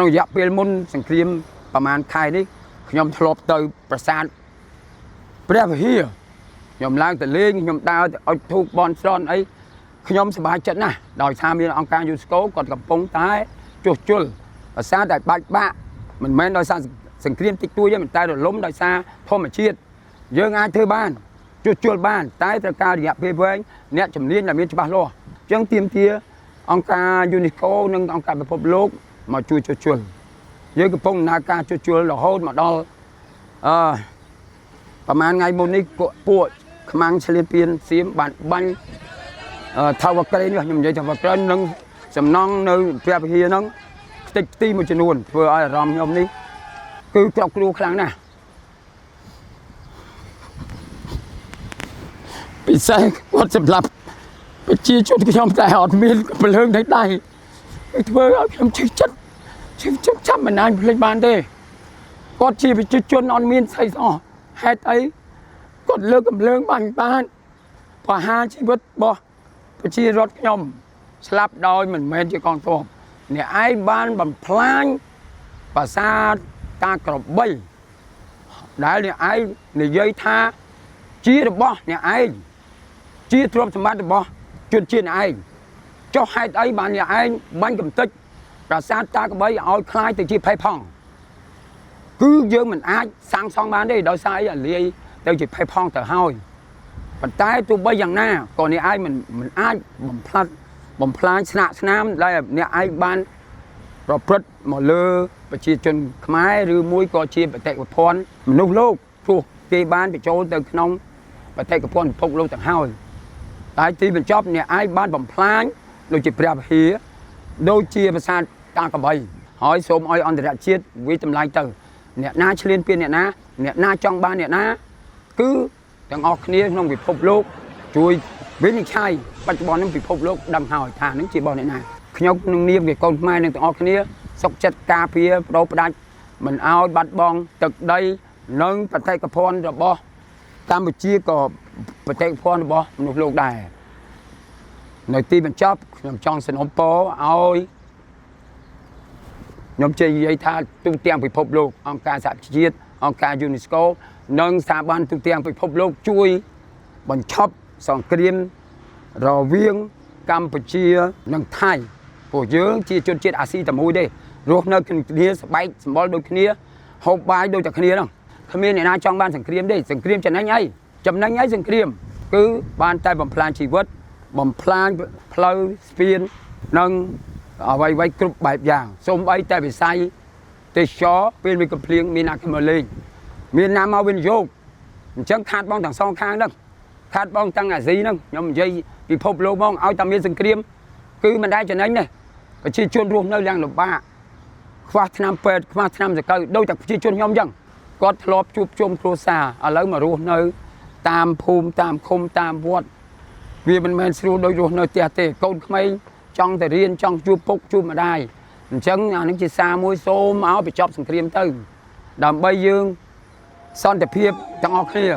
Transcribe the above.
ក្នុងរយៈពេលមុនសង្គ្រាមប្រហែលខែនេះខ្ញុំធ្លាប់ទៅប្រាសាទព្រះវិហារខ្ញុំឡើងទៅលេងខ្ញុំដើរទៅអុជធូបបន់ស្រន់អីខ្ញុំសប្បាយចិត្តណាស់ដោយសារមានអង្គការយូស្កូគាត់កំពុងតែជួសជុលប្រាសាទដែលបាច់បាក់មិនមែនដោយសារសង្គ្រាមតិចតួចទេតែរលំដោយសារធម្មជាតិយើងអាចធ្វើបានជួសជុលបានតែត្រូវការរយៈពេលវែងអ្នកជំនាញដែលមានច្បាស់លាស់អញ្ចឹងទាមទារអង្គការ UNESCO និងអង្គការពិភពលោកមកជួយជួសជុលយើងកំពុងដំណើរការជួសជុលរហូតមកដល់ប្រហែលថ្ងៃមុននេះពួកខ្មាំងឆ្លៀនពៀនសៀមបានបាញ់ថាវក្រេនេះខ្ញុំនិយាយថាវក្រេនឹងសំណង់នៅព្រះវិហារហ្នឹងខ្ទេចខ្ទីមួយចំនួនធ្វើឲ្យអារម្មណ៍ខ្ញុំនេះគឺក្រោកគ្រួខ្លាំងណាស់ពិសេសគាត់សម្រាប់ប្រជាជនខ្ញុំតែអត់មានកម្លាំងដៃធ្វើឲ្យខ្ញុំឈឺចិត្តចាំមិនអាចភ្លេចបានទេគាត់ជាប្រជាជនអត់មានស្អីសោះហេតុអីគាត់លើកកម្លាំងបានប្រហារជីវិតរបស់ប្រជារដ្ឋខ្ញុំស្លាប់ដោយមិនមែនជាកងទ័ពអ្នកឯងបានបំផ្លាញប្រាសាទតាក្របីដែលអ្នកឯងនិយាយថាជារបស់អ្នកឯងជាទ្រព្យសម្បត្តិរបស់ជនជាតិអ្នកឯងចុះហេតុអីបានអ្នកឯងបាញ់កំទេចប្រាសាទតាក្របីឲ្យคล้ายទៅជាផេះផង់គឺយើងមិនអាចសាងសង់បានទេដោយសារអីលាយទៅជាផេះផង់ទៅហើយប៉ុន្តែទោះបីយ៉ាងណាក៏អ្នកឯងមិនអាចបំផ្លាញស្នាមដែលអ្នកឯងបានប្រព្រឹត្តមកលើប្រជាជនខ្មែរឬមួយក៏ជាបេតិកភណ្ឌមនុស្សលោកព្រោះគេបានបញ្ចូលទៅក្នុងបេតិកភណ្ឌពិភពលោកទាំងហើយតែទីបញ្ចប់អ្នកឯងបានបំផ្លាញដូចជាព្រះវិហារដូចជាប្រាសាទតាក្របីហើយសូមឲ្យអន្តរជាតិវិតម្លៃទៅអ្នកណាឆ្លៀនពៀនអ្នកណាចង់បានអ្នកណាគឺទាំងអស់គ្នាក្នុងពិភពលោកជួយវិនិច្ឆ័យបច្ចុប្បន្ននេះពិភពលោកដឹងហើយថានឹងជារបស់អ្នកណាខ្ញុំនឹងនាមកូនខ្មែរនឹងទាំងអស់គ្នាសុខចិត្តការពារបដូរផ្ដាច់មិនឲ្យបាត់បង់ទឹកដីនិងបេតិកភណ្ឌរបស់កម្ពុជាក៏បេតិកភណ្ឌរបស់មនុស្សលោកដែរនៅទីបញ្ចប់ខ្ញុំចង់សនំពរឲ្យខ្ញុំជ័យនិយាយថាទូទាំងពិភពលោកអង្គការសហប្រជាជាតិអង្គការ UNESCO និងស្ថាប័នទូទាំងពិភពលោកជួយបញ្ឈប់សង្គ្រាមរវាងកម្ពុជានិងថៃព្រោះយើងជាជនជាតិអាស៊ីតែមួយទេរស់នៅគ្នាសបែកសម្បល់ដូចគ្នាហូបបាយដូចតែគ្នាហ្នឹងគ្មានអ្នកណាចង់បានសង្គ្រាមទេសង្គ្រាមចំណេញអីសង្គ្រាមគឺបានតែបំផ្លាញជីវិតបំផ្លាញផ្លូវស្ពាននិងអ្វីគ្រប់បែបយ៉ាងសូម្បីតែវិស័យទេសចរពេលមានកំភ្លៀងមានអ្នកមកលេងមានណាមកវិនិយោគអញ្ចឹងខាតបងទាំងសងខាងហ្នឹងខាតបងទាំងអាស៊ីហ្នឹងខ្ញុំនិយាយពិភពលោកមកឲ្យតែមានសង្គ្រាមគឺមិនដែលចំណេញទេប្រជាជនរស់នៅយ៉ាងលំបាកខ្វះថ្នាំពេទ្យខ្វះថ្នាំសង្កូវដូចតែប្រជាជនខ្ញុំអញ្ចឹងគាត់ធ្លាប់ជួបជុំគ្រួសារឥឡូវមករស់នៅតាមភូមិតាមឃុំតាមវត្តវាមិនមែនស្រួលដូចរស់នៅផ្ទះទេកូនក្មេងចង់ទៅរៀនចង់ជួបពុកជួបម្ដាយអញ្ចឹងអានេះជាសារមួយសូមឲ្យបញ្ចប់សង្គ្រាមទៅដើម្បីយើងសន្តិភាពទាំងអស់គ្នា